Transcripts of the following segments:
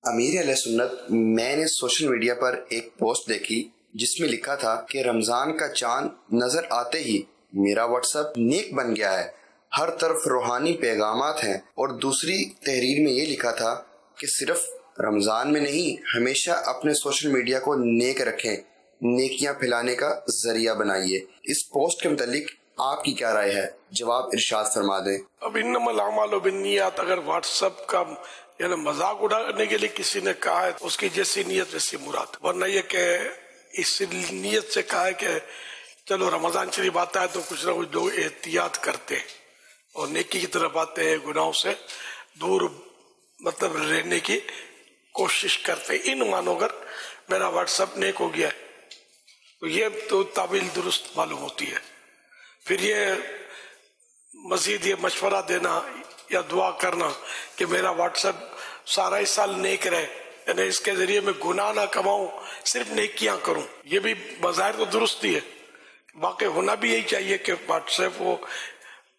امیر علیہ سنت، میں نے سوشل میڈیا پر ایک پوسٹ دیکھی جس میں لکھا تھا کہ رمضان کا چاند نظر آتے ہی میرا واٹس ایپ نیک بن گیا ہے، ہر طرف روحانی پیغامات ہیں، اور دوسری تحریر میں یہ لکھا تھا کہ صرف رمضان میں نہیں، ہمیشہ اپنے سوشل میڈیا کو نیک رکھیں، نیکیاں پھیلانے کا ذریعہ بنائیے۔ اس پوسٹ کے متعلق آپ کی کیا رائے ہے؟ جواب ارشاد فرما دیں۔ اب انما الاعمال بالنیات، اگر واٹس ایپ کا یعنی مذاق اڑانے کے لیے کسی نے کہا ہے، اس کی جیسی نیت ویسی مراد، ورنہ یہ کہ اس نیت سے کہا ہے کہ چلو رمضان شریف آتا ہے تو کچھ نہ کچھ لوگ احتیاط کرتے ہیں اور نیکی کی طرف آتے ہیں، گناہوں سے دور مطلب رہنے کی کوشش کرتے ہیں، ان مانو کر میرا واٹس ایپ نیک ہو گیا ہے تو یہ تو تعبیر درست معلوم ہوتی ہے۔ پھر یہ مزید یہ مشورہ دینا یا دعا کرنا کہ میرا واٹس ایپ سارا ہی سال نیک رہے، یعنی اس کے ذریعے میں گناہ نہ کماؤں، صرف نیکیاں کروں، یہ بھی بظاہر تو درست ہی ہے۔ واقع ہونا بھی یہی چاہیے کہ واٹس ایپ ہو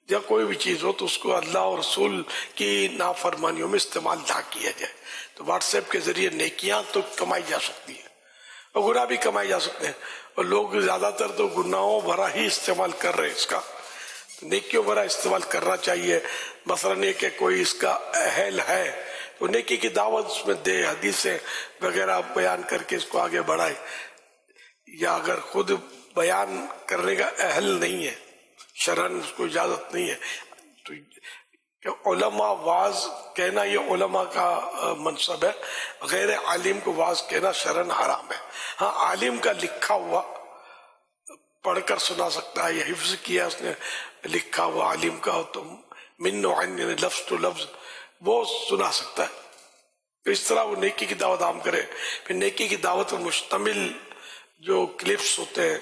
یا کوئی بھی چیز ہو تو اس کو اللہ اور رسول کی نافرمانیوں میں استعمال نہ کیا جائے۔ تو واٹس ایپ کے ذریعے نیکیاں تو کمائی جا سکتی ہیں اور گناہ بھی کمائے جا سکتے ہیں، اور لوگ زیادہ تر تو گناہوں بھرا ہی استعمال کر رہے ہیں اس کا، نیکیوں بھرا استعمال کرنا چاہیے۔ مثلاً یہ کہ کوئی اس کا اہل ہے تو نیکی کی دعوت اس میں دے، حدیثیں وغیرہ بیان کر کے اس کو آگے بڑھائے، یا اگر خود بیان کرنے کا اہل نہیں ہے، شرعاً اس کو اجازت نہیں ہے تو کہ علماء واعظ کہنا یہ علماء کا منصب ہے، غیر عالم کو واعظ کہنا شرعاً حرام ہے۔ ہاں عالم کا لکھا ہوا پڑھ کر سنا سکتا ہے، یا حفظ کیا اس نے لکھا ہوا عالم کا ہو تو من و عن یعنی لفظ تو لفظ وہ سنا سکتا ہے، تو اس طرح وہ نیکی کی دعوت عام کرے۔ پھر نیکی کی دعوت پر مشتمل جو کلپس ہوتے ہیں،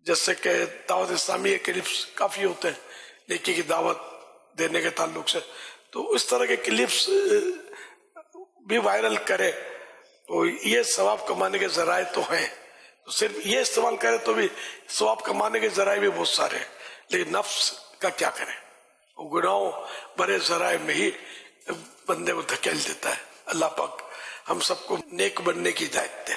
جیسے کہ دعوت اسلامی کے کلپس کافی ہوتے ہیں نیکی کی دعوت دینے کے تعلق سے، تو اس طرح کے کلپس بھی وائرل کرے تو یہ ثواب کمانے کے ذرائع تو ہیں، تو صرف یہ استعمال کرے تو بھی ثواب کمانے کے ذرائع بھی بہت سارے ہیں، لیکن نفس کا کیا کرے، وہ گناہوں بڑے ذرائع میں ہی بندے کو دھکیل دیتا ہے۔ اللہ پاک ہم سب کو نیک بننے کی ہدایت دے۔